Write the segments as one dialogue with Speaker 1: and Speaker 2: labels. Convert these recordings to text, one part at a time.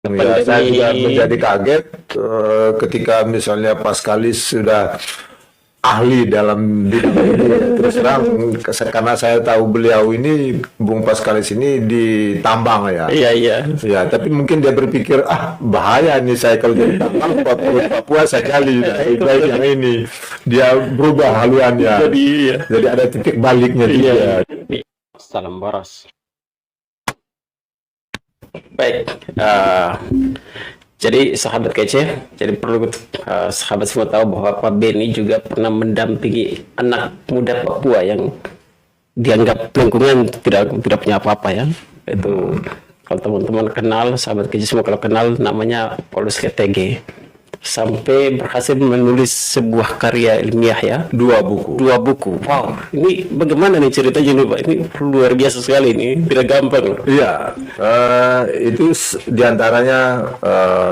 Speaker 1: Ya, saya
Speaker 2: pandemi.
Speaker 1: juga menjadi kaget ketika misalnya Paskalis sudah ahli dalam bidang ini. Terus terang, karena saya tahu beliau ini, Bung Paskalis ini di tambang ya.
Speaker 2: Iya, iya.
Speaker 1: Ya, tapi mungkin dia berpikir, bahaya nih saya kalau jadi tambang, Papua, Papua saya gali. Nah, lebih
Speaker 2: Itu
Speaker 1: baik yang ini. Dia berubah haluannya.
Speaker 2: jadi iya.
Speaker 1: Jadi ada titik baliknya
Speaker 2: Iya.
Speaker 1: juga.
Speaker 2: Salam boros. Baik. eh, jadi sahabat kece, jadi perlu sahabat semua tahu bahwa Pak Beni juga pernah mendampingi anak muda Papua yang dianggap lingkungan tidak punya apa-apa ya. Itu kalau teman-teman kenal, sahabat kece semua kalau kenal, namanya Paulus KTG. Sampai berhasil menulis sebuah karya ilmiah ya.
Speaker 1: Dua buku.
Speaker 2: Dua buku. Wow, ini bagaimana nih ceritanya nih Pak? Ini luar biasa sekali ini, tidak gampang.
Speaker 1: Iya, itu diantaranya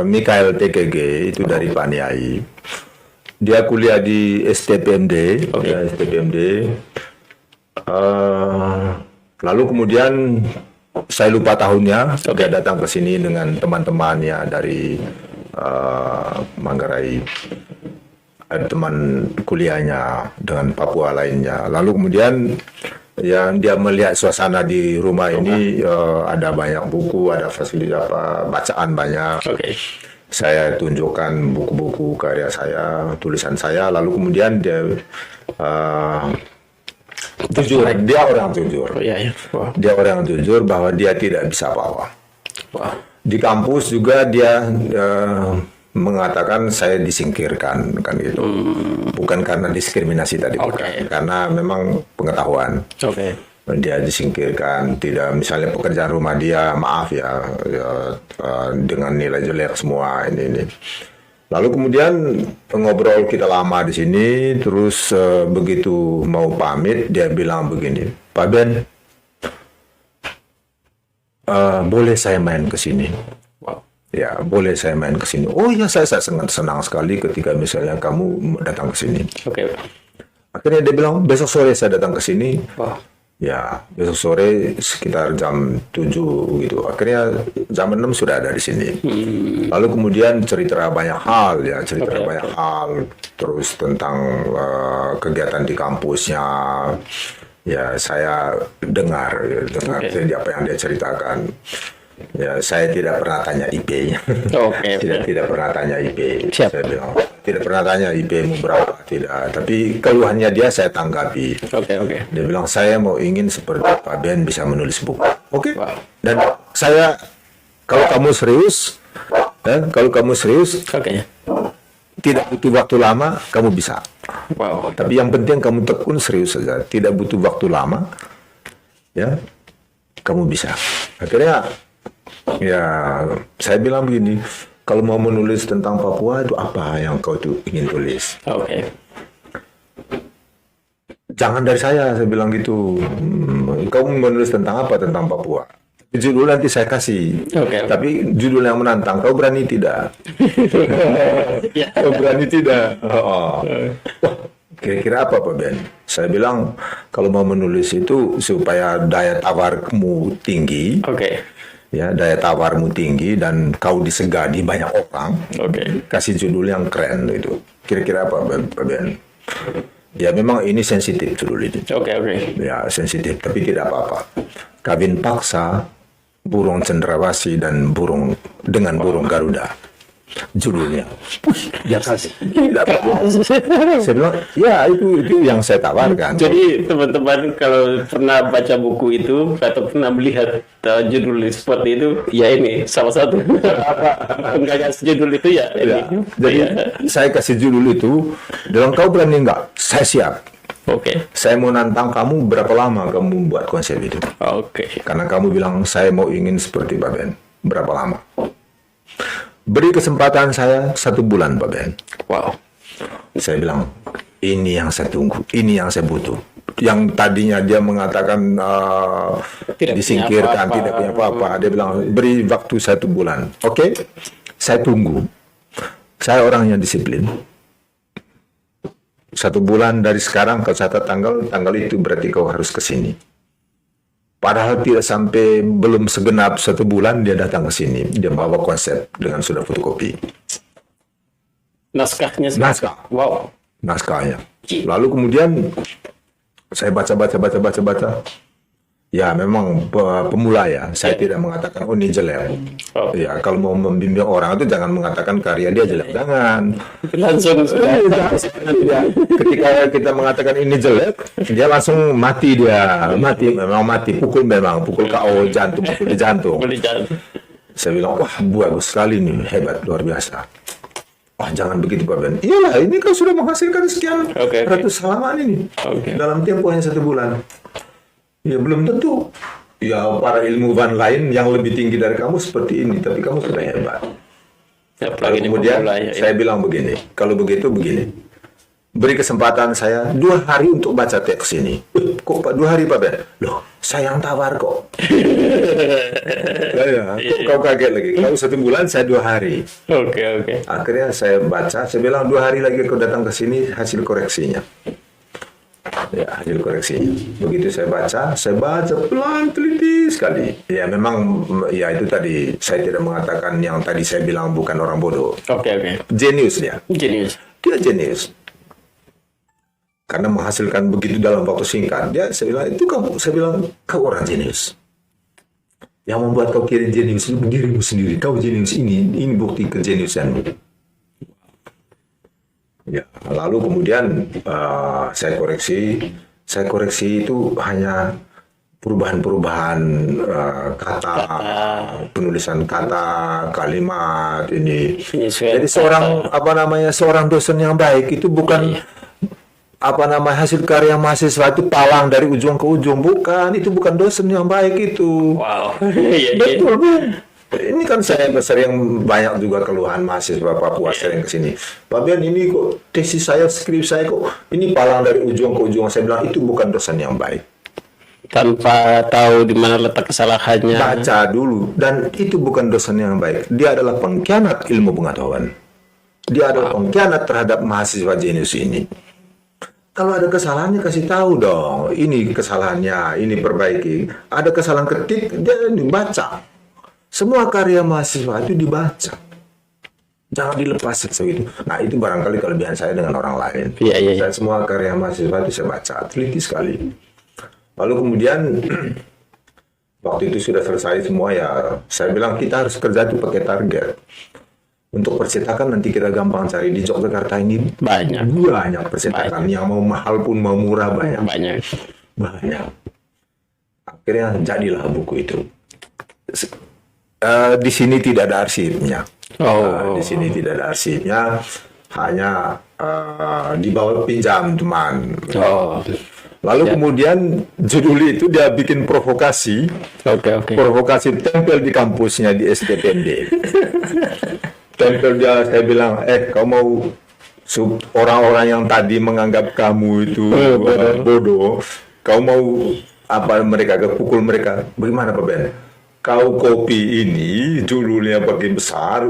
Speaker 1: Mikael TKG, itu dari Paniai. Dia kuliah di STPMD,
Speaker 2: Oke.
Speaker 1: ya, STPMD. Lalu kemudian saya lupa tahunnya, dia datang ke sini dengan teman-temannya dari Manggarai, ada teman kuliahnya dengan Papua lainnya. Lalu kemudian yang dia melihat suasana di rumah ini, ada banyak buku, ada fasilitas bacaan banyak.
Speaker 2: Oke.
Speaker 1: Saya tunjukkan buku-buku karya saya, tulisan saya. Lalu kemudian dia jujur, dia orang jujur.
Speaker 2: Oh, iya, iya. Wah.
Speaker 1: Dia orang jujur bahwa dia tidak bisa apa-apa.
Speaker 2: Wah.
Speaker 1: Di kampus juga dia mengatakan saya disingkirkan, kan gitu. Bukan karena diskriminasi tadi, bukan. Karena memang pengetahuan.
Speaker 2: Oke.
Speaker 1: Dia disingkirkan, tidak, misalnya pekerjaan rumah dia, maaf ya, dengan nilai jelek semua ini. Lalu kemudian ngobrol kita lama di sini, terus begitu mau pamit dia bilang begini, Pak Ben, boleh saya main ke sini? Ya, boleh saya main ke sini. Oh ya, saya sangat senang sekali ketika misalnya kamu datang ke sini.
Speaker 2: Oke.
Speaker 1: Akhirnya dia bilang, besok sore saya datang ke sini.
Speaker 2: Wah.
Speaker 1: Ya, besok sore sekitar jam 7 gitu. Akhirnya jam 6 sudah ada di sini. Lalu kemudian cerita banyak hal ya, banyak hal. Terus tentang kegiatan di kampusnya. Ya, saya dengar apa yang dia ceritakan. Ya, saya tidak pernah tanya IP-nya.
Speaker 2: Oke.
Speaker 1: Tidak pernah tanya IP.
Speaker 2: Siap.
Speaker 1: Saya bilang, tidak pernah tanya IP-mu berapa, tidak. Tapi keluhannya dia saya tanggapi.
Speaker 2: Oke.
Speaker 1: Dia bilang, saya mau ingin seperti Pak Ben bisa menulis buku. Oke.
Speaker 2: Wow.
Speaker 1: Dan saya, kalau kamu serius,
Speaker 2: Oke.
Speaker 1: tidak butuh waktu lama, kamu bisa.
Speaker 2: Wow.
Speaker 1: Tapi yang penting kamu tekun serius saja. Tidak butuh waktu lama, ya, kamu bisa. Akhirnya, ya, saya bilang begini, kalau mau menulis tentang Papua itu apa yang kau ingin tulis?
Speaker 2: Oke.
Speaker 1: Jangan dari saya bilang gitu. Kamu menulis tentang apa tentang Papua? Judul nanti saya kasih.
Speaker 2: Oke.
Speaker 1: Tapi judul yang menantang, kau berani tidak?
Speaker 2: Ya.
Speaker 1: Kau berani tidak? Oh. Wah, kira-kira apa Pak Ben? Saya bilang, kalau mau menulis itu supaya daya tawarmu tinggi,
Speaker 2: Oke.
Speaker 1: ya, daya tawarmu tinggi dan kau disegani banyak orang.
Speaker 2: Oke.
Speaker 1: Kasih judul yang keren itu. Kira-kira apa Pak Ben? Ya, memang ini sensitif judul ini.
Speaker 2: Oke.
Speaker 1: Ya, sensitif, tapi tidak apa-apa. Kawin paksa burung cendrawasih dan burung Garuda. Judulnya. Ya kasih. Tidak apa-apa. Saya bilang, ya itu yang saya tawarkan.
Speaker 2: Jadi teman-teman kalau pernah baca buku itu atau pernah melihat judul seperti itu, ya ini salah satu penggagas judul itu ya.
Speaker 1: Ya,
Speaker 2: Ini.
Speaker 1: jadi
Speaker 2: Ya.
Speaker 1: saya kasih judul itu, dalam kau berani enggak? Saya siap.
Speaker 2: Oke.
Speaker 1: Saya mau nantang kamu berapa lama kamu buat konsep itu.
Speaker 2: Oke.
Speaker 1: Karena kamu bilang saya mau ingin seperti Pak Ben. Berapa lama? Beri kesempatan saya 1 bulan Pak Ben.
Speaker 2: Wow.
Speaker 1: Saya bilang, ini yang saya tunggu, ini yang saya butuh. Yang tadinya dia mengatakan
Speaker 2: Tidak
Speaker 1: disingkirkan,
Speaker 2: punya apa-apa.
Speaker 1: tidak punya apa-apa. Dia bilang, beri waktu 1 bulan. Oke, saya tunggu. Saya orang yang disiplin. 1 bulan dari sekarang, kau catat tanggal itu berarti kau harus ke sini. Padahal tidak sampai belum segenap 1 bulan dia datang ke sini. Dia bawa konsep dengan sudah fotokopi.
Speaker 2: Naskahnya.
Speaker 1: Naskah.
Speaker 2: Wow.
Speaker 1: Naskahnya. Lalu kemudian saya baca. Ya memang pemula ya. Saya tidak mengatakan ini jelek.
Speaker 2: Oh.
Speaker 1: Ya kalau mau membimbing orang itu jangan mengatakan karya dia jelek. Jangan.
Speaker 2: Langsung sudah.
Speaker 1: Ya, ketika kita mengatakan ini jelek, dia langsung mati dia. Memang mati. Pukul KO jantung, pukul di jantung. Saya bilang, wah bagus sekali nih, hebat, luar biasa. Wah jangan begitu Pak Ben. Iyalah, ini kan sudah menghasilkan sekian ratus halaman ini dalam tempo hanya 1 bulan. Ya belum tentu. Ya para ilmuwan lain yang lebih tinggi dari kamu seperti ini, tapi kamu sudah hebat.
Speaker 2: Ya,
Speaker 1: Lalu kemudian saya bilang begini, kalau begitu begini, beri kesempatan saya 2 hari untuk baca teks ini. Kok Pak 2 hari Pak Ben? Loh, saya yang tawar kok. Kau kaget lagi. Kalau 1 bulan saya 2 hari.
Speaker 2: Oke.
Speaker 1: Akhirnya saya baca, saya bilang 2 hari lagi kau datang ke sini hasil koreksinya. Ya, hasil koreksinya. Begitu saya baca pelan teliti sekali. Ya memang ya itu tadi saya tidak mengatakan yang tadi saya bilang bukan orang bodoh.
Speaker 2: Oke.
Speaker 1: Jenius dia. Dia jenius. Karena menghasilkan begitu dalam waktu singkat. Saya bilang kau orang jenius. Yang membuat kau kira jenius itu dirimu sendiri. Kau jenius ini bukti kejeniusanmu. Ya, lalu kemudian saya koreksi itu hanya perubahan kata, penulisan kata, kalimat ini. Jadi seorang dosen yang baik itu bukan hasil karya mahasiswa itu palang dari ujung ke ujung, itu bukan dosen yang baik itu.
Speaker 2: Wow.
Speaker 1: Betul Bang. Ini kan saya sering banyak juga keluhan mahasiswa Papua sering kesini. Pak Ben, ini kok tesis saya, skrip saya kok ini palang dari ujung ke ujung. Saya bilang itu bukan dosen yang baik.
Speaker 2: Tanpa tahu di mana letak kesalahannya.
Speaker 1: Baca dulu, dan itu bukan dosen yang baik. Dia adalah pengkhianat ilmu pengetahuan. Dia adalah pengkhianat terhadap mahasiswa jenius ini. Kalau ada kesalahannya kasih tahu dong. Ini kesalahannya, ini perbaiki. Ada kesalahan ketik, dia dibaca. Semua karya mahasiswa itu dibaca. Jangan dilepas segitu. Nah itu barangkali kelebihan saya dengan orang lain.
Speaker 2: Iya.
Speaker 1: Saya semua karya mahasiswa itu saya baca, teliti sekali. Lalu kemudian waktu itu sudah selesai semua ya, saya bilang kita harus kerja itu pakai target. Untuk percetakan nanti kita gampang cari di Yogyakarta ini banyak percetakan. Yang mau mahal pun mau murah banyak. Akhirnya jadilah buku itu. Di sini tidak ada arsipnya. Di sini tidak ada arsipnya, hanya di bawah pinjam teman. Lalu kemudian judul itu dia bikin provokasi. Provokasi tempel di kampusnya di STPMD. Tempel dia, saya bilang, kau mau orang-orang yang tadi menganggap kamu itu bodoh, kau mau mereka pukul mereka? Bagaimana Pak Ben? Kau copy ini judulnya pakai besar,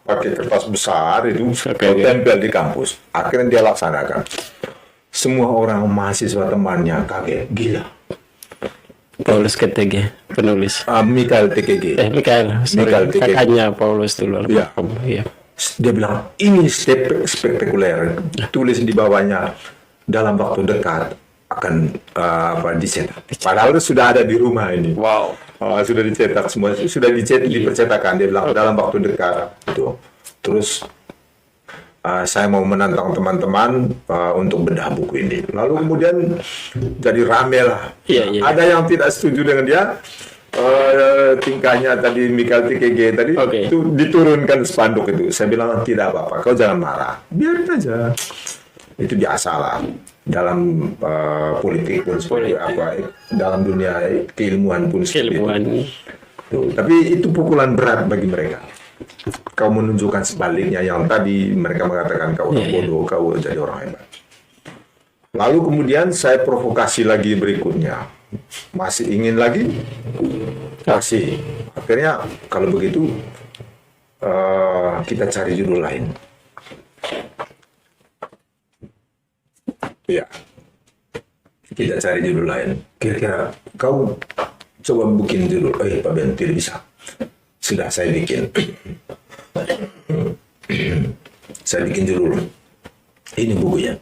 Speaker 1: pakai kertas besar itu, kau tempel di kampus. Akhirnya dia laksanakan. Semua orang mahasiswa temannya kaget, gila.
Speaker 2: Paulus KTG, penulis.
Speaker 1: Michael TKG.
Speaker 2: Michael TKG. Kakaknya Paulus dulu.
Speaker 1: Iya. Dia bilang, ini spektakuler. Tulis di bawahnya, dalam waktu dekat akan dicetak. Padahal sudah ada di rumah ini.
Speaker 2: Wow.
Speaker 1: Sudah dicetak semua, sudah dipercetakan. Dia bilang dalam waktu dekat itu. Terus saya mau menantang teman-teman untuk bedah buku ini. Lalu kemudian jadi rame lah. Ada yang tidak setuju dengan dia. Tingkahnya tadi Michael TKG tadi itu diturunkan spanduk itu. Saya bilang tidak apa-apa, kau jangan marah, biarin aja. Itu biasalah dalam politik pun seperti apa, dalam dunia keilmuan pun seperti itu. Tapi itu pukulan berat bagi mereka. Kau menunjukkan sebaliknya, yang tadi mereka mengatakan kau orang bodoh, kau jadi orang hebat. Lalu kemudian saya provokasi lagi berikutnya. Masih ingin lagi? Kasih. Akhirnya kalau begitu kita cari judul lain. Ya, kita cari judul lain. Kira-kira kau coba bikin judul. Pak Ben tidak bisa. Sudah saya bikin. Saya bikin judul. Ini bukunya.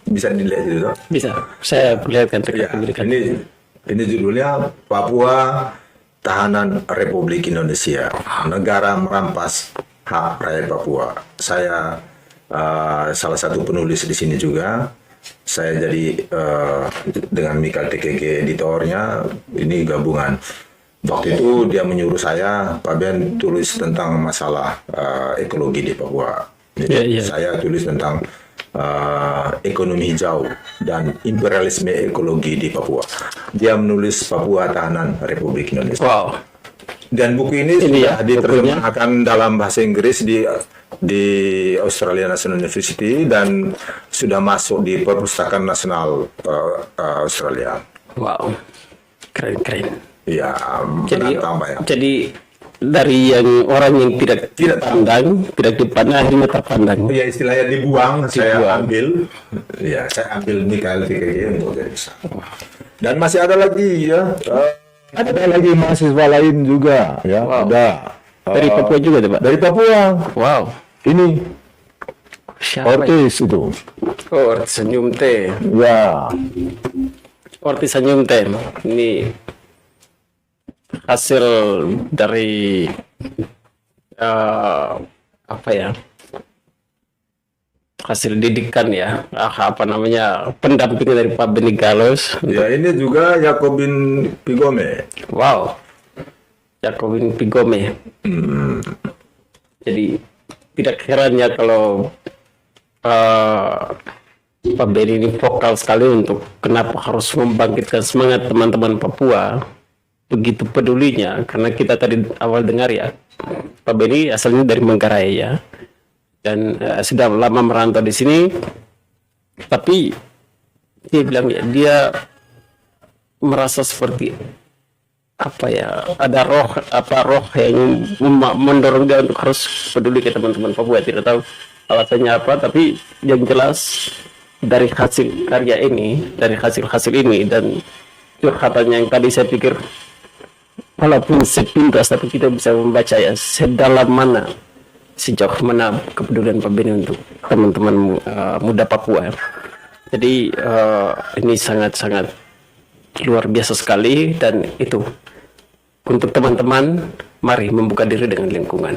Speaker 1: Bisa dilihat itu.
Speaker 2: Bisa. Saya perlihatkan
Speaker 1: Ya, ini judulnya Papua Tahanan Republik Indonesia. Negara merampas hak rakyat Papua. Saya salah satu penulis di sini juga. Saya jadi dengan Mikael TKG editornya. Ini gabungan. Waktu itu dia menyuruh saya, Pak Ben tulis tentang masalah ekologi di Papua. Jadi saya tulis tentang ekonomi hijau dan imperialisme ekologi di Papua. Dia menulis Papua Tahanan Republik Indonesia.
Speaker 2: Wow.
Speaker 1: Dan buku ini sudah diterjemahkan dalam bahasa Inggris di Australia National University dan sudah masuk di Perpustakaan Nasional Australia.
Speaker 2: Wow. Keren.
Speaker 1: Ya,
Speaker 2: jadi dari yang orang yang tidak dipandang akhirnya terpandang.
Speaker 1: Ya, istilahnya dibuang. Saya ambil Mikael TKG untuk jadi besar. Dan masih ada lagi ya. Ada lagi mahasiswa lain juga ya.
Speaker 2: Wow.
Speaker 1: Ada
Speaker 2: Dari Papua juga tuh, Pak.
Speaker 1: dari Papua.
Speaker 2: Wow.
Speaker 1: Ini
Speaker 2: Siapa
Speaker 1: Ortiz itu.
Speaker 2: Ortiz Senyum Teh.
Speaker 1: Ya.
Speaker 2: Ortiz Senyum Teh. Ini hasil dari apa ya? Hasil didikan ya, pendamping dari Pak Beni Galus.
Speaker 1: Ya, ini juga Yakobin Pigome.
Speaker 2: Wow, Yakobin Pigome. Jadi tidak herannya kalau Pak Beni ini vokal sekali untuk kenapa harus membangkitkan semangat teman-teman Papua. Begitu pedulinya, karena kita tadi awal dengar ya, Pak Beni asalnya dari Manggarai ya. Dan sudah lama merantau di sini, tapi dia bilang ya, dia merasa seperti apa ya, ada roh yang mendorong dia untuk harus peduli ke teman-teman Papua. Tidak tahu alasannya apa, tapi yang jelas dari hasil karya ini, dari hasil ini dan curhatannya yang tadi saya pikir walaupun sepintas tapi kita bisa membaca ya sedalam mana, sejauh mana kepedulian Pak Beni untuk teman-teman muda Papua. Jadi ini sangat-sangat luar biasa sekali, dan itu untuk teman-teman, mari membuka diri dengan lingkungan.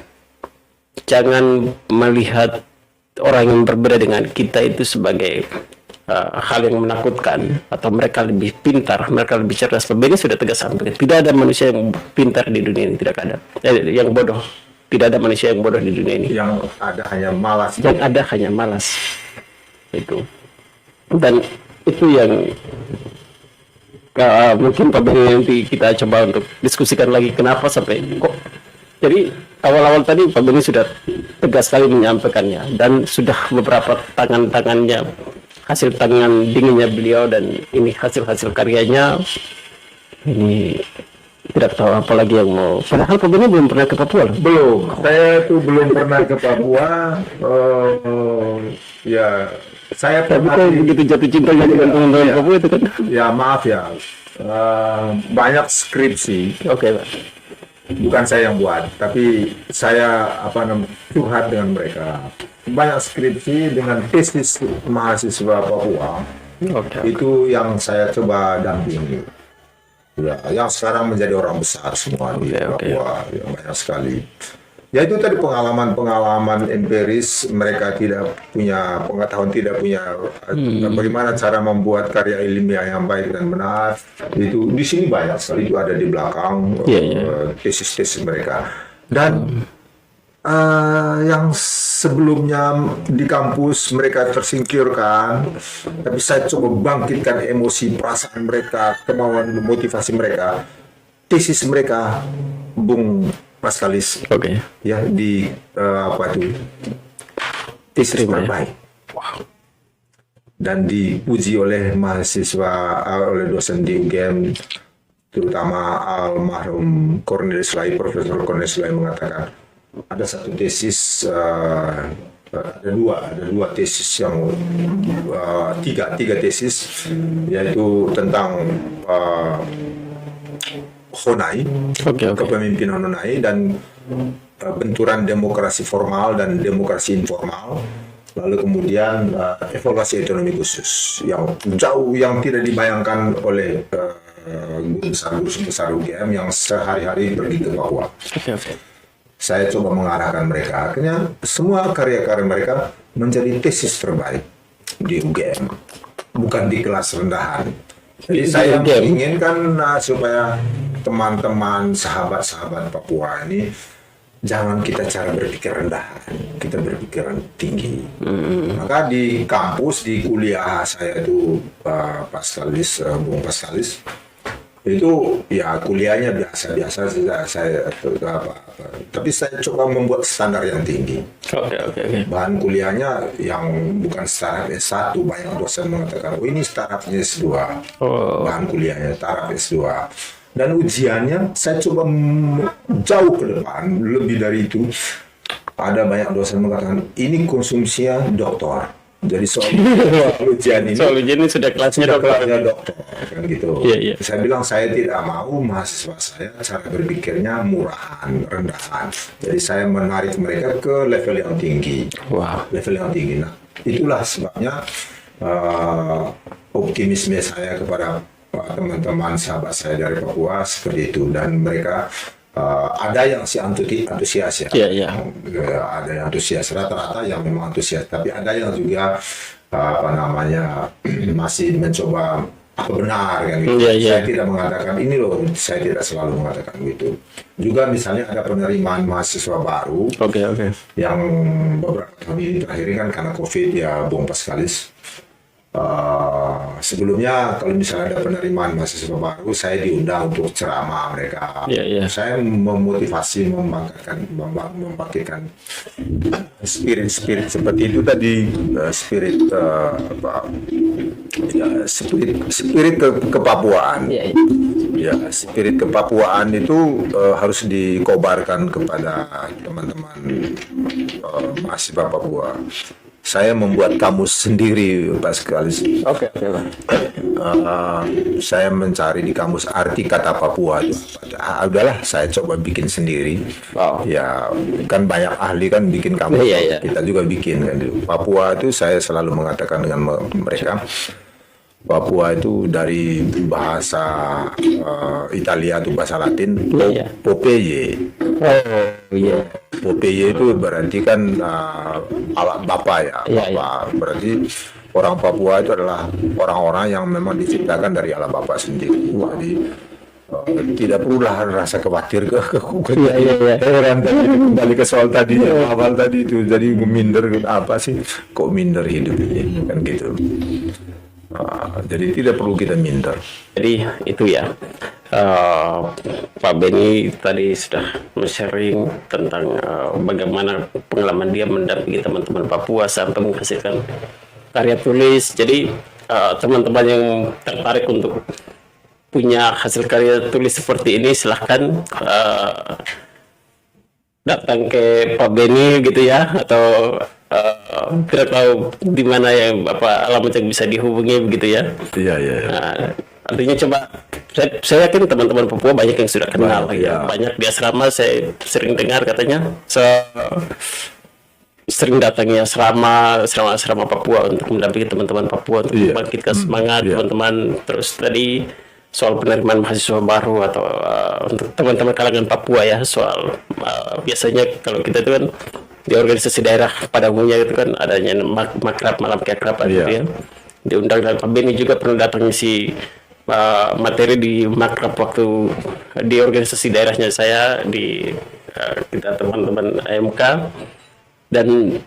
Speaker 2: Jangan melihat orang yang berbeda dengan kita itu sebagai hal yang menakutkan atau mereka lebih pintar, mereka lebih cerdas. Pak Beni sudah tegas sampaikan, tidak ada manusia yang pintar di dunia ini, tidak ada. Yang bodoh. Tidak ada manusia yang bodoh di dunia ini.
Speaker 1: Yang ada hanya malas.
Speaker 2: Yang ada hanya malas. Itu. Dan itu yang mungkin Pak Beni nanti kita coba untuk diskusikan lagi kenapa sampai kok. Jadi awal-awal tadi Pak Beni sudah tegas sekali menyampaikannya, dan sudah beberapa tangan-tangannya, hasil tangan dinginnya beliau, dan ini hasil-hasil karyanya. Ini tidak tahu apa lagi yang mau. Padahal Pak Beni belum pernah ke Papua loh.
Speaker 1: Belum. Saya tuh belum pernah ke Papua. Ya, saya
Speaker 2: Tapi kok begitu jatuh cinta dengan teman-teman Papua itu kan?
Speaker 1: Ya, maaf ya. Banyak skripsi.
Speaker 2: Oke, Pak.
Speaker 1: Bukan saya yang buat, tapi saya curhat dengan mereka. Banyak skripsi dengan tesis mahasiswa Papua. Itu yang saya coba dampingi. Ya, yang sekarang menjadi orang besar semua di Papua, ya, banyak sekali. Ya, itu tadi pengalaman empiris, mereka tidak punya pengetahuan, tidak punya bagaimana cara membuat karya ilmiah yang baik dan benar. Itu di sini banyak sekali, itu ada di belakang tesis-tesis mereka. Dan yang sebelumnya di kampus mereka tersingkirkan, tapi saya coba bangkitkan emosi, perasaan mereka, kemauan, motivasi mereka. Tesis mereka, Bung Paskalis, ya di tesis terbaik. Wow. Dan dipuji oleh mahasiswa, oleh dosen di UGM, terutama almarhum Cornelis Lai, Profesor Cornelis Lai mengatakan ada satu tesis, ada dua tesis yang tiga tesis, yaitu tentang Honai,
Speaker 2: Oke.
Speaker 1: kepemimpinan Honai, dan benturan demokrasi formal dan demokrasi informal. Lalu kemudian evaluasi ekonomi khusus yang jauh yang tidak dibayangkan oleh guru besar UGM yang sehari-hari pergi ke Papua.
Speaker 2: Oke.
Speaker 1: Saya coba mengarahkan mereka. Akhirnya semua karya-karya mereka menjadi tesis terbaik di UGM, bukan di kelas rendahan. Jadi saya menginginkan supaya teman-teman, sahabat-sahabat Papua ini jangan kita cara berpikir rendahan, kita berpikiran tinggi. Maka di kampus, di kuliah saya itu Paskalis, Bung Paskalis, itu ya kuliahnya biasa-biasa saya tapi saya coba membuat standar yang tinggi.
Speaker 2: Oke.
Speaker 1: Bahan kuliahnya yang bukan startup S1, banyak dosen mengatakan, oh ini startupnya S2. Bahan kuliahnya startup S2. Dan ujiannya saya coba jauh ke depan, lebih dari itu. Ada banyak dosen mengatakan ini konsumsinya doktor. Jadi soal ujian ini
Speaker 2: sudah kelasnya
Speaker 1: doktor kan gitu.
Speaker 2: Iya.
Speaker 1: Saya bilang saya tidak mau mahasiswa saya cara berpikirnya murahan, rendahan. Jadi saya menarik mereka ke level yang tinggi. Level yang tinggi. Nah, itulah sebabnya optimisme saya kepada teman-teman sahabat saya dari Papua seperti itu, dan mereka ada yang antusias ya.
Speaker 2: Iya.
Speaker 1: Ada yang antusias, rata-rata yang memang antusias, tapi ada yang juga masih mencoba apa benar kan gitu. Saya tidak mengatakan ini loh, saya tidak selalu mengatakan gitu. Juga misalnya ada penerimaan mahasiswa baru.
Speaker 2: Oke.
Speaker 1: Yang beberapa tahun ini terakhir kan karena COVID ya, Bung Paskalis. Sebelumnya kalau misalnya ada penerimaan mahasiswa baru, saya diundang untuk ceramah mereka. Saya memotivasi, membangkitkan spirit seperti itu tadi, spirit kepapuaan. Ya, spirit kepapuaan itu harus dikobarkan kepada teman-teman mahasiswa Papua. Saya membuat kamus sendiri, Pak Paskalis.
Speaker 2: Oke.
Speaker 1: Saya mencari di kamus arti kata Papua itu apa. Udahlah, saya coba bikin sendiri. Ya, kan banyak ahli kan bikin kamus. Kita juga bikin kan. Papua itu saya selalu mengatakan dengan mereka, Papua itu dari bahasa Italia atau bahasa Latin, Popeye. Popeye itu berarti kan alat bapa ya. Berarti orang Papua itu adalah orang-orang yang memang diciptakan dari alat bapa sendiri. Jadi tidak perlulah rasa khawatir heran tadi, kembali ke soal tadi awal tadi itu, jadi minder apa sih, kok minder hidup ini kan gitu. Jadi tidak perlu kita minder.
Speaker 2: Jadi itu ya, Pak Benny tadi sudah sharing tentang bagaimana pengalaman dia mendampingi teman-teman Papua sampai menghasilkan karya tulis. Jadi teman-teman yang tertarik untuk punya hasil karya tulis seperti ini, silahkan datang ke Pak Benny gitu ya, atau tidak tahu di mana yang alamat yang bisa dihubungi begitu ya.
Speaker 1: Iya.
Speaker 2: Artinya coba saya yakin teman-teman Papua banyak yang sudah kenal banyak di asrama. Saya sering dengar katanya sering datangnya asrama Papua untuk mendampingi teman-teman Papua untuk membangkitkan semangat teman-teman. Terus tadi soal penerimaan mahasiswa baru atau untuk teman-teman kalangan Papua ya, soal biasanya kalau kita itu kan di organisasi daerah pada umumnya itu kan adanya makrab, malam keakraban gitu ya, diundang, dan Pak Benny juga pernah datang ngisi materi di makrab waktu di organisasi daerahnya saya di kita teman-teman AMK, dan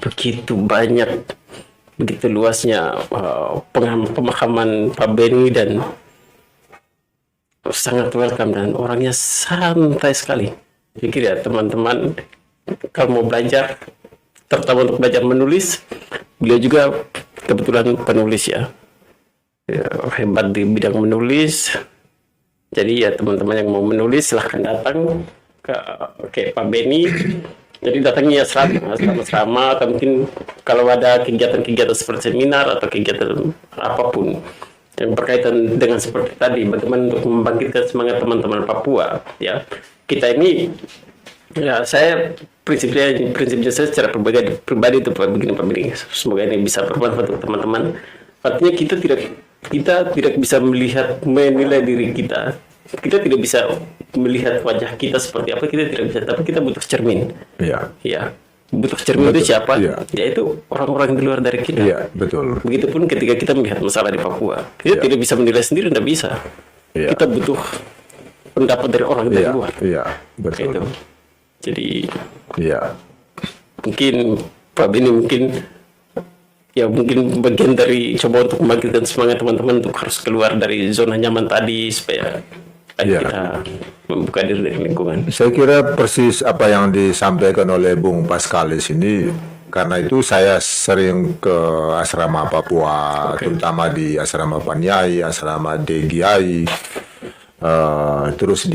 Speaker 2: begitu banyak, begitu luasnya pemahaman Pak Benny, dan sangat welcome dan orangnya santai sekali. Pikir ya teman-teman, kalau mau belajar, terutama untuk belajar menulis, beliau juga kebetulan penulis ya, hebat di bidang menulis. Jadi ya teman-teman yang mau menulis silahkan datang ke Pak Benny. Jadi datangnya asrama, atau mungkin kalau ada kegiatan-kegiatan seperti seminar atau kegiatan apapun, yang berkaitan dengan seperti tadi, bagaimana untuk membangkitkan semangat teman-teman Papua, ya. Kita ini, ya saya prinsipnya saya secara pribadi itu begini Pak Bini. Semoga ini bisa bermanfaat untuk teman-teman. Artinya kita tidak bisa menilai diri kita. Kita tidak bisa melihat wajah kita seperti apa, kita tidak bisa, tapi kita butuh cermin.
Speaker 1: Iya.
Speaker 2: Ya. Butuh cermin itu siapa?
Speaker 1: Iya.
Speaker 2: Yaitu orang-orang di luar dari kita.
Speaker 1: Iya, betul.
Speaker 2: Begitupun ketika kita melihat masalah di Papua, kita tidak bisa menilai sendiri, tidak bisa.
Speaker 1: Iya.
Speaker 2: Kita butuh pendapat dari orang dari
Speaker 1: Iya,
Speaker 2: luar.
Speaker 1: iya, betul.
Speaker 2: Gitu. Jadi
Speaker 1: Iya.
Speaker 2: mungkin Pak Bini mungkin bagian dari coba untuk membangkitkan semangat teman-teman untuk harus keluar dari zona nyaman tadi supaya
Speaker 1: Iya.
Speaker 2: kita membuka diri dari lingkungan.
Speaker 1: Saya kira persis apa yang disampaikan oleh Bung Paskalis ini, karena itu saya sering ke asrama Papua, terutama di asrama Panyai, asrama Degiai, terus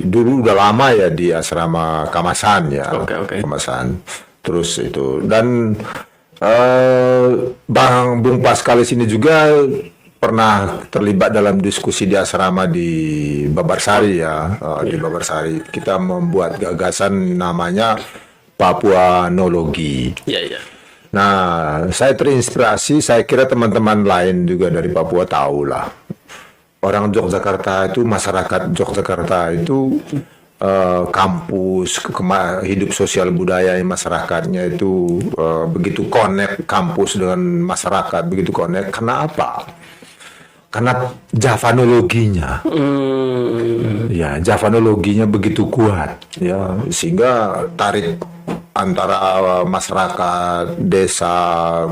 Speaker 1: dulu udah lama ya di asrama Kamasan ya,
Speaker 2: Oke.
Speaker 1: Kamasan, terus itu dan Bang Bung Paskalis ini juga pernah terlibat dalam diskusi di asrama di Babarsari ya, di Babarsari kita membuat gagasan namanya Papuanologi.
Speaker 2: Iya.
Speaker 1: Nah, saya terinspirasi, saya kira teman-teman lain juga dari Papua tahu lah. Orang Yogyakarta itu, masyarakat Yogyakarta itu kampus, hidup sosial budaya masyarakatnya itu begitu connect kampus dengan masyarakat, begitu connect. Karena apa? Karena Javanologinya, ya Javanologinya begitu kuat, ya sehingga tarik antara masyarakat, desa,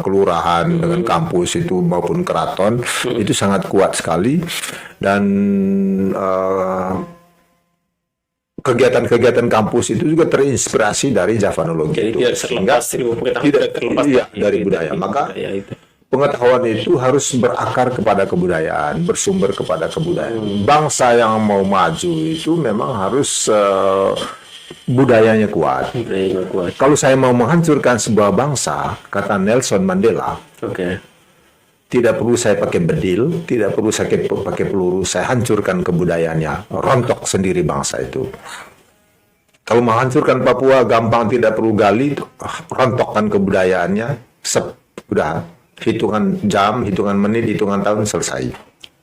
Speaker 1: kelurahan dengan kampus itu maupun keraton itu sangat kuat sekali dan kegiatan-kegiatan kampus itu juga terinspirasi dari Javanologi
Speaker 2: Jadi
Speaker 1: itu.
Speaker 2: tidak terlepas ilmu pengetahuan tidak terlepas
Speaker 1: dari budaya. Maka pengetahuan itu harus berakar kepada kebudayaan, bersumber kepada kebudayaan. Bangsa yang mau maju itu memang harus budayanya kuat. Kalau saya mau menghancurkan sebuah bangsa, kata Nelson Mandela, tidak perlu saya pakai bedil, tidak perlu saya pakai peluru, saya hancurkan kebudayaannya, rontok sendiri bangsa itu. Kalau menghancurkan Papua gampang, tidak perlu gali, rontokkan kebudayaannya, sudah hitungan jam, hitungan menit, hitungan tahun selesai.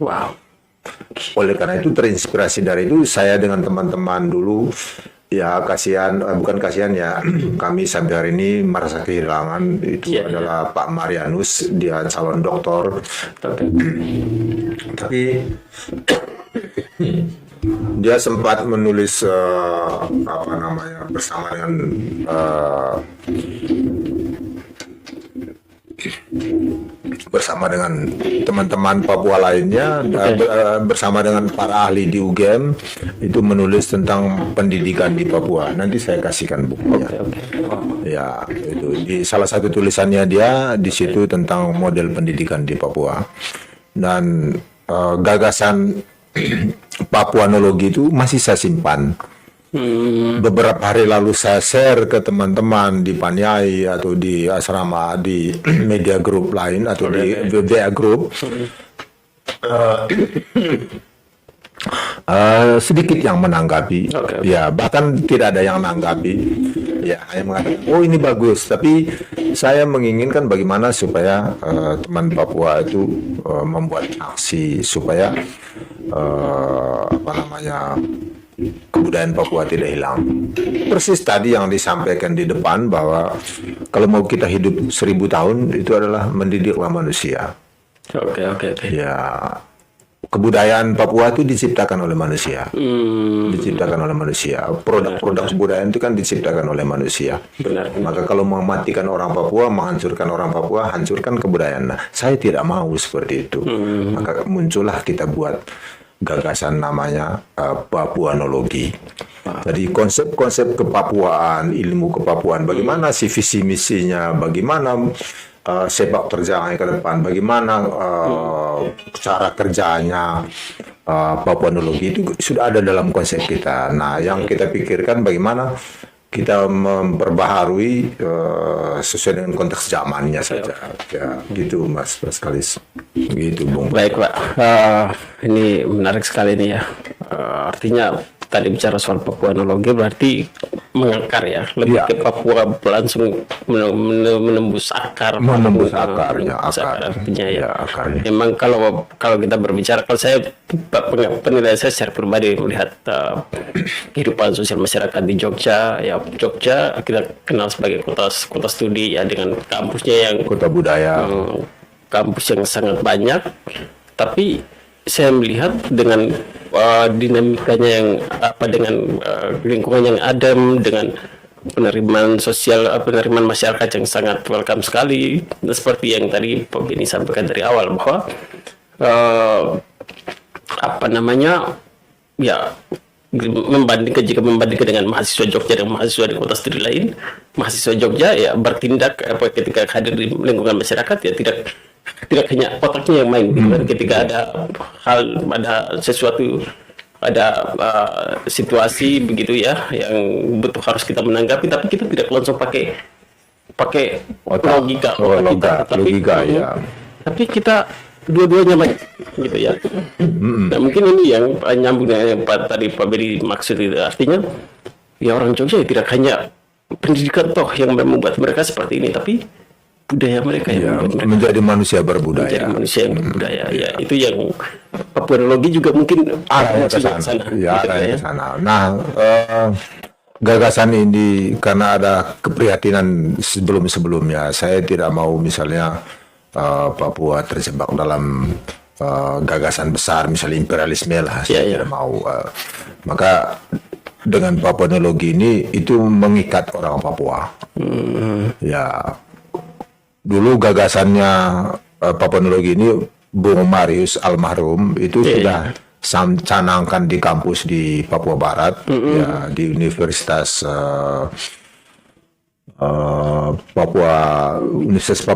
Speaker 2: Wow.
Speaker 1: Oleh karena itu terinspirasi dari itu saya dengan teman-teman dulu ya bukan kasihan ya kami sampai hari ini merasa kehilangan itu adalah Pak Marianus, dia calon doktor tapi dia sempat menulis bersama dengan teman-teman Papua lainnya, bersama dengan para ahli di UGM itu menulis tentang pendidikan di Papua. Nanti saya kasihkan bukunya. Ya, itu di salah satu tulisannya dia di situ tentang model pendidikan di Papua dan gagasan Papuanologi itu masih saya simpan. Beberapa hari lalu saya share ke teman-teman di Panyai atau di asrama di media group lain atau di WA group. Sedikit yang menanggapi, ya bahkan tidak ada yang menanggapi, ya hanya mengatakan, oh ini bagus. Tapi saya menginginkan bagaimana supaya teman Papua itu membuat aksi supaya kebudayaan Papua tidak hilang. Persis tadi yang disampaikan di depan bahwa kalau mau kita hidup 1000 tahun itu adalah mendidiklah manusia. Ya, kebudayaan Papua itu diciptakan oleh manusia. Diciptakan oleh manusia. Produk-produk kebudayaan itu kan diciptakan oleh manusia. Maka kalau mematikan orang Papua, menghancurkan orang Papua, hancurkan kebudayaan. Nah, saya tidak mau seperti itu. Maka muncullah kita buat gagasan namanya Papuanologi. Jadi konsep-konsep kepapuaan, ilmu kepapuan, bagaimana sih visi misinya, bagaimana sepak terjangnya ke depan, bagaimana cara kerjanya Papuanologi itu sudah ada dalam konsep kita. Nah, yang kita pikirkan bagaimana kita memperbaharui sesuai dengan konteks zamannya saja. Ya, gitu Mas Kalis. Gitu, Bung.
Speaker 2: Baik Pak, ini menarik sekali nih ya. Artinya tadi bicara soal Papuanologi berarti mengakar ya, lebih
Speaker 1: Ya.
Speaker 2: ke Papua langsung menembus akar.
Speaker 1: Menembus
Speaker 2: Menembus
Speaker 1: akarnya,
Speaker 2: akar, artinya ya.
Speaker 1: Ya, akarnya.
Speaker 2: Memang kalau kita berbicara, kalau saya penilaian saya secara pribadi melihat kehidupan sosial masyarakat di Jogja, ya Jogja kita kenal sebagai kota studi ya, dengan kampusnya yang
Speaker 1: Kota budaya.
Speaker 2: kampus yang sangat banyak, tapi saya melihat dengan dinamikanya yang dengan lingkungan yang adem, dengan penerimaan sosial, penerimaan masyarakat yang sangat welcome sekali. Dan seperti yang tadi Pak Beni sampaikan dari awal bahwa ya jika membandingkan dengan mahasiswa Jogja dan mahasiswa di kota studi lain, mahasiswa Jogja ya bertindak ketika hadir di lingkungan masyarakat ya tidak hanya otaknya yang main gitu kan. Ketika ada sesuatu, ada situasi begitu ya yang betul harus kita menanggapi, tapi kita tidak langsung pakai logika
Speaker 1: logika ya.
Speaker 2: tapi kita dua-duanya main gitu ya. Nah, mungkin ini yang nyambung dengan yang tadi Pak Beri maksud itu, artinya ya orang Jogja ya tidak hanya pendidikan toh yang membuat mereka seperti ini, tapi budaya mereka yang
Speaker 1: Ya,
Speaker 2: membuat mereka
Speaker 1: menjadi manusia berbudaya.
Speaker 2: menjadi manusia yang berbudaya. Ya, itu yang Papuanologi juga mungkin
Speaker 1: Arahnya ke
Speaker 2: sudah
Speaker 1: sana.
Speaker 2: kesana,
Speaker 1: Ya,
Speaker 2: gitu
Speaker 1: arahnya
Speaker 2: ya.
Speaker 1: ke sana. Nah, gagasan ini karena ada keprihatinan sebelum-sebelumnya, saya tidak mau misalnya Papua terjebak dalam gagasan besar, misalnya imperialisme lah. Saya tidak mau. Maka dengan Papuanologi ini itu mengikat orang Papua. Ya, dulu gagasannya Papuanologi ini Bung Marius almarhum itu sudah canangkan di kampus di Papua Barat, ya, di Universitas Papua,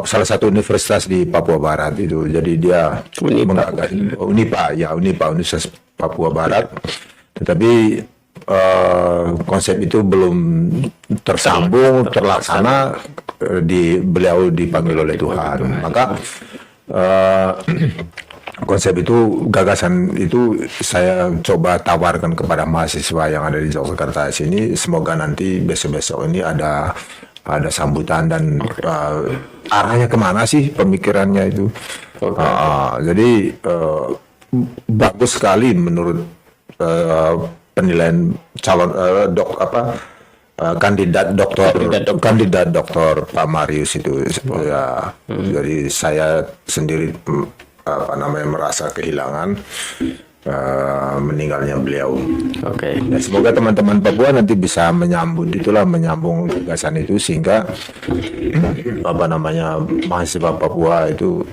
Speaker 1: salah satu universitas di Papua Barat itu. Jadi dia Unipa, Universitas Papua Barat. Tetapi konsep itu belum tersambung, terlaksana. Beliau dipanggil oleh Tuhan. Maka konsep itu, gagasan itu saya coba tawarkan kepada mahasiswa yang ada di Yogyakarta sini. Semoga nanti besok-besok ini ada sambutan dan arahnya kemana sih pemikirannya itu. Jadi bagus sekali menurut penilaian calon kandidat doktor Pak Marius itu ya. Jadi saya sendiri merasa kehilangan meninggalnya beliau.
Speaker 2: Oke.
Speaker 1: Ya, semoga teman-teman Papua nanti bisa menyambung gagasan itu sehingga mahasiswa Papua itu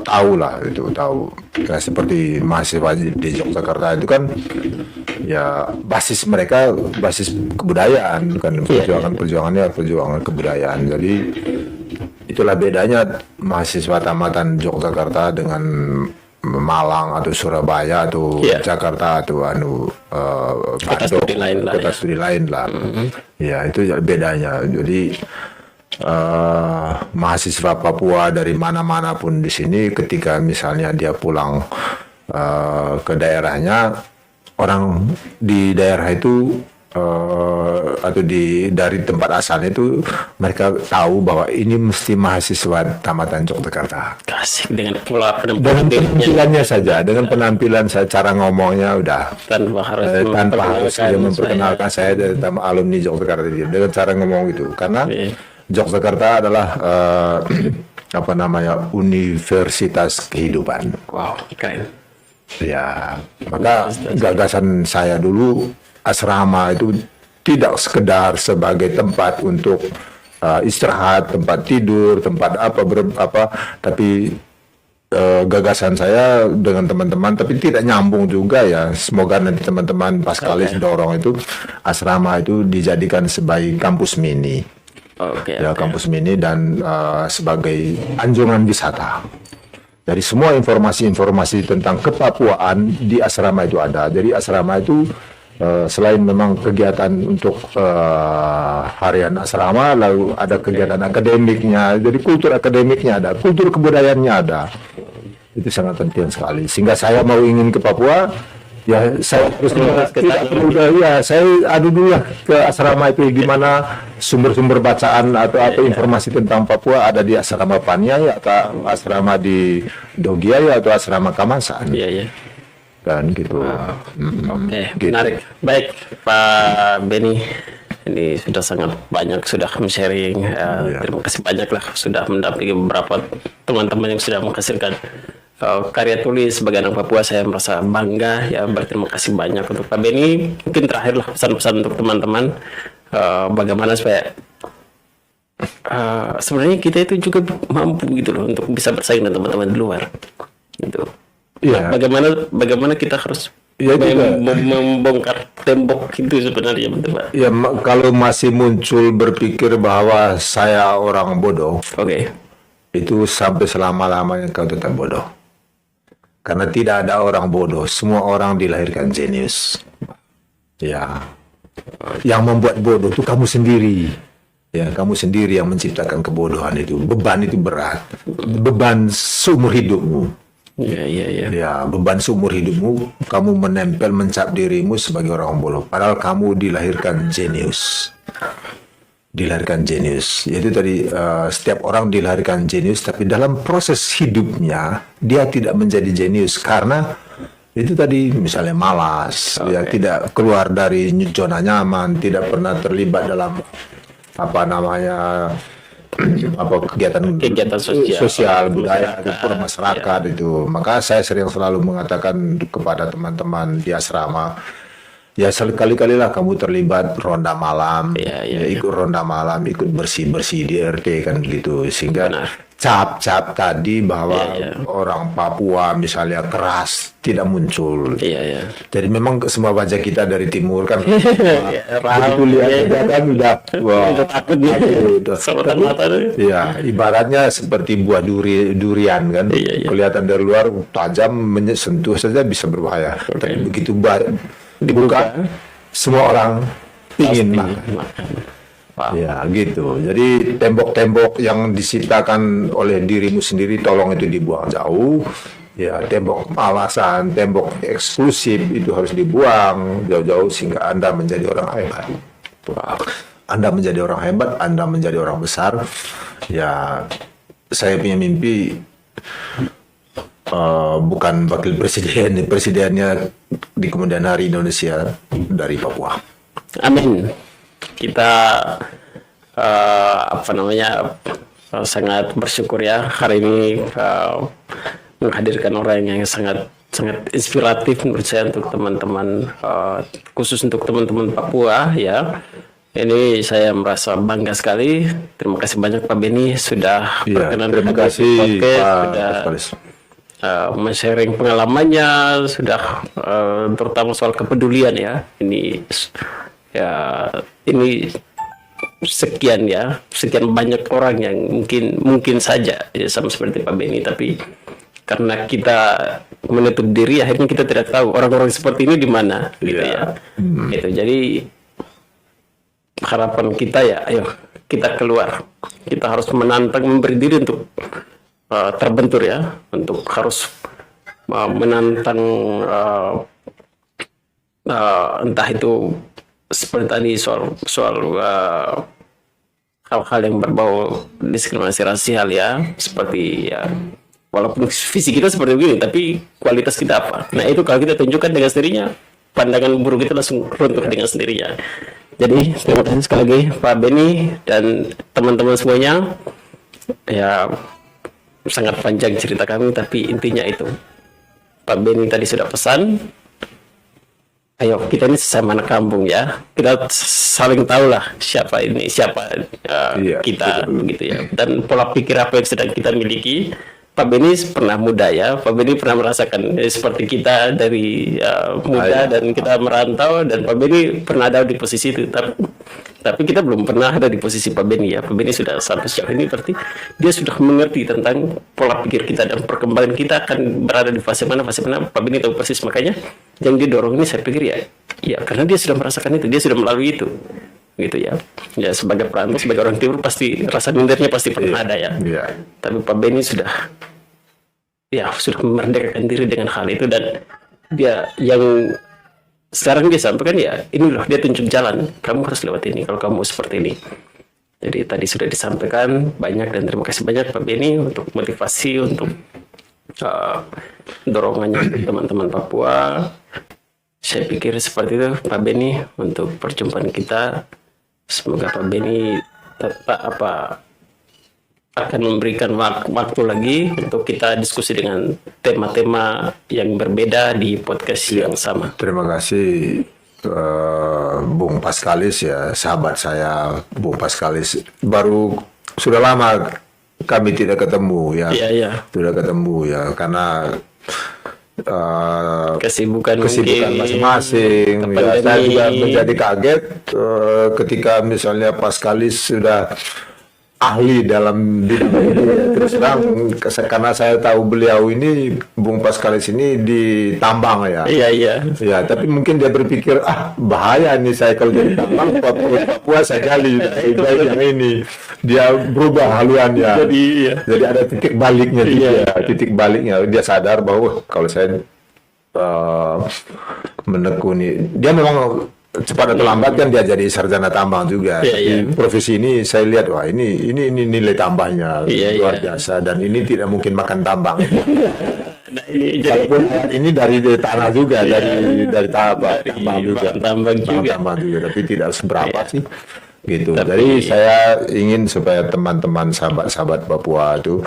Speaker 1: tahu ya, seperti mahasiswa di Yogyakarta itu kan ya basis kebudayaan kan, perjuangan kebudayaan. Jadi itulah bedanya mahasiswa tamatan Yogyakarta dengan Malang atau Surabaya atau Jakarta atau Bandung, kota studi lain lah. Ya, itu bedanya. Jadi mahasiswa Papua dari mana-mana pun di sini, ketika misalnya dia pulang ke daerahnya, orang di daerah itu atau dari tempat asalnya itu mereka tahu bahwa ini mesti mahasiswa tamatan Yogyakarta.
Speaker 2: Kasih dengan pola
Speaker 1: penampilannya saja, dengan penampilan saya, cara ngomongnya udah
Speaker 2: tanpa
Speaker 1: harus dia memperkenalkan saya dari alumni Yogyakarta, dengan cara ngomong itu. Karena Yogyakarta adalah universitas kehidupan.
Speaker 2: Wow, keren.
Speaker 1: Ya, maka gagasan saya dulu, asrama itu tidak sekedar sebagai tempat untuk istirahat, tempat tidur, tempat tapi gagasan saya dengan teman-teman, tapi tidak nyambung juga ya. Semoga nanti teman-teman Paskalis dorong itu asrama itu dijadikan sebagai kampus mini. Kampus mini dan sebagai anjungan wisata. Jadi semua informasi-informasi tentang kepapuaan di asrama itu ada. Jadi asrama itu Selain memang kegiatan untuk harian asrama, lalu ada kegiatan akademiknya, jadi kultur akademiknya ada, kultur kebudayaannya ada. Itu sangat penting sekali. Sehingga saya mau ingin ke Papua, ya saya terus tidak perlu ya saya adu dulu lah ke asrama itu di mana sumber-sumber bacaan atau informasi tentang Papua ada di asrama Paniai atau asrama di Dogiai atau asrama Kamasan.
Speaker 2: Iya.
Speaker 1: Kan gitu.
Speaker 2: Oke,
Speaker 1: Gitu.
Speaker 2: menarik. Baik, Pak Beni, ini sudah sangat banyak sudah sharing. Terima kasih banyak lah sudah mendampingi beberapa teman-teman yang sudah menghasilkan karya tulis sebagai anak Papua. Saya merasa bangga ya. Berterima kasih banyak untuk Pak Beni. Mungkin terakhir lah pesan-pesan untuk teman-teman bagaimana supaya sebenarnya kita itu juga mampu gitu loh untuk bisa bersaing dengan teman-teman di luar. Gitu.
Speaker 1: Iya.
Speaker 2: Bagaimana kita harus
Speaker 1: Ya, juga.
Speaker 2: membongkar tembok itu sebenarnya, betul Pak?
Speaker 1: Ya kalau masih muncul berpikir bahwa saya orang bodoh,
Speaker 2: Oke.
Speaker 1: itu sampai selama-lamanya kau tetap bodoh. Karena tidak ada orang bodoh, semua orang dilahirkan jenius. Ya, yang membuat bodoh itu kamu sendiri. Ya, kamu sendiri yang menciptakan kebodohan itu. Beban itu berat, beban seumur hidupmu.
Speaker 2: Iya.
Speaker 1: Ya, beban seumur hidupmu, kamu menempel mencap dirimu sebagai orang bodoh. Padahal kamu dilahirkan jenius. Dilahirkan jenius. Yaitu tadi setiap orang dilahirkan jenius, tapi dalam proses hidupnya dia tidak menjadi jenius karena itu tadi misalnya malas, ya tidak keluar dari zona nyaman, tidak pernah terlibat dalam apa namanya kegiatan sosial budaya atau masyarakat itu. Maka saya selalu mengatakan kepada teman-teman di asrama, ya sekali-kalilah kamu terlibat ronda malam, ikut ronda malam, ikut bersih-bersih di RT kan gitu, sehingga cap-cap tadi bahwa orang Papua misalnya keras tidak muncul.
Speaker 2: Iya.
Speaker 1: Jadi memang semua wajah kita dari timur kan begitu lihat kan udah
Speaker 2: Udah takut dia. Sorotan mata tuh.
Speaker 1: Ya, ibaratnya seperti buah durian kan.
Speaker 2: Iya.
Speaker 1: Kelihatan dari luar tajam, menyentuh saja bisa berbahaya. Tapi begitu dibuka, semua orang ingin makan.
Speaker 2: Wow.
Speaker 1: Ya, gitu. Jadi tembok-tembok yang diciptakan oleh dirimu sendiri tolong itu dibuang jauh. Ya, tembok alasan, tembok eksklusif itu harus dibuang jauh-jauh sehingga Anda menjadi orang hebat. Anda menjadi orang hebat, Anda menjadi orang besar. Ya, saya punya mimpi bukan wakil presiden, presidennya di kemudian hari Indonesia dari Papua.
Speaker 2: Amin. Kita sangat bersyukur ya hari ini menghadirkan orang yang sangat inspiratif menurut saya untuk teman-teman, khusus untuk teman-teman Papua ya. Ini saya merasa bangga sekali. Terima kasih banyak Pak Beni sudah berkenan
Speaker 1: terima kasih Pak
Speaker 2: men-sharing pengalamannya, sudah terutama soal kepedulian ya. Ini sekian banyak orang yang mungkin saja ya, sama seperti Pak Beni, tapi karena kita menutup diri akhirnya kita tidak tahu orang-orang seperti ini di mana gitu ya. Gitu. Jadi harapan kita ya, ayo kita keluar, kita harus menantang, memberi diri untuk terbentur ya, untuk harus menantang entah itu seperti tadi soal hal-hal yang berbau diskriminasi rasial ya, seperti ya walaupun visi kita seperti begini tapi kualitas kita apa. Nah itu kalau kita tunjukkan dengan sendirinya, pandangan buruk kita langsung runtuh dengan sendirinya. Jadi terima kasih sekali lagi Pak Beni dan teman-teman semuanya. Ya sangat panjang cerita kami tapi intinya itu Pak Beni tadi sudah pesan, ayo kita ini sesama anak kampung ya, kita saling tahu lah siapa kita begitu ya, dan pola pikir apa yang sedang kita miliki, Pak Beni pernah muda ya, Pak Beni pernah merasakan seperti kita dari muda dan kita merantau, dan Pak Beni pernah ada di posisi itu, tapi kita belum pernah ada di posisi Pak Beni ya. Pak Beni sudah sampai sejauh ini, berarti dia sudah mengerti tentang pola pikir kita dan perkembangan kita akan berada di fase mana. Pak Beni tahu persis, makanya yang didorong ini saya pikir ya karena dia sudah merasakan itu, dia sudah melalui itu. Gitu ya sebagai perantau, sebagai orang timur pasti rasa mindernya pasti pernah ada ya. Tapi Pak Beni sudah memerdekakan diri dengan hal itu, dan dia yang sekarang dia sampaikan ini loh, dia tunjuk jalan, kamu harus lewat ini kalau kamu seperti ini. Jadi tadi sudah disampaikan banyak, dan terima kasih banyak Pak Beni untuk motivasi, untuk dorongannya untuk teman-teman Papua. Saya pikir seperti itu Pak Beni untuk perjumpaan kita. Semoga Pak Beni tetap akan memberikan waktu lagi untuk kita diskusi dengan tema-tema yang berbeda di podcast yang sama.
Speaker 1: Terima kasih Bung Paskalis ya, sahabat saya Bung Paskalis. Sudah lama kami tidak ketemu ya. Sudah ketemu ya, karena kesibukan masing-masing. Saya juga menjadi kaget ketika misalnya Paskalis sudah ahli dalam bidang ini. Terus terang, karena saya tahu beliau ini, Bung Paskalis ini di tambang ya. Ya, tapi mungkin dia berpikir bahaya nih saya kalau jadi tambang, Papua saya gali. Yang ini dia berubah haluannya. Jadi ada titik baliknya titik baliknya. Dia sadar bahwa kalau saya menekuni, dia memang cepat atau lambat kan dia jadi sarjana tambang juga. Tapi profesi ini saya lihat ini nilai tambahnya luar biasa, dan ini tidak mungkin makan tambang. Nah, ini dari tanah juga, dari tambang juga, tapi tidak seberapa sih. Gitu. Jadi saya ingin supaya teman-teman sahabat Papua itu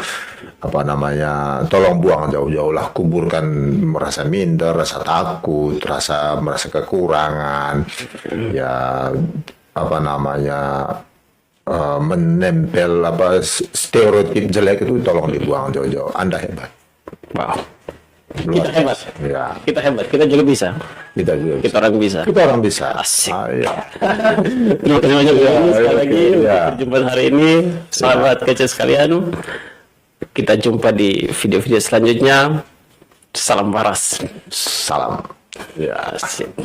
Speaker 1: tolong buang jauh-jauh lah, kuburkan merasa minder, rasa takut, merasa kekurangan, menempel stereotip jelek itu tolong dibuang jauh-jauh. Anda hebat.
Speaker 2: Wow. Kita hebat. Kita hebat. Kita juga bisa. Kita orang bisa. Asik. Terima kasih banyak sekali lagi untuk perjumpaan hari ini, sahabat kece sekalian. Kita jumpa di video-video selanjutnya. Salam waras.
Speaker 1: Salam.
Speaker 2: Asik.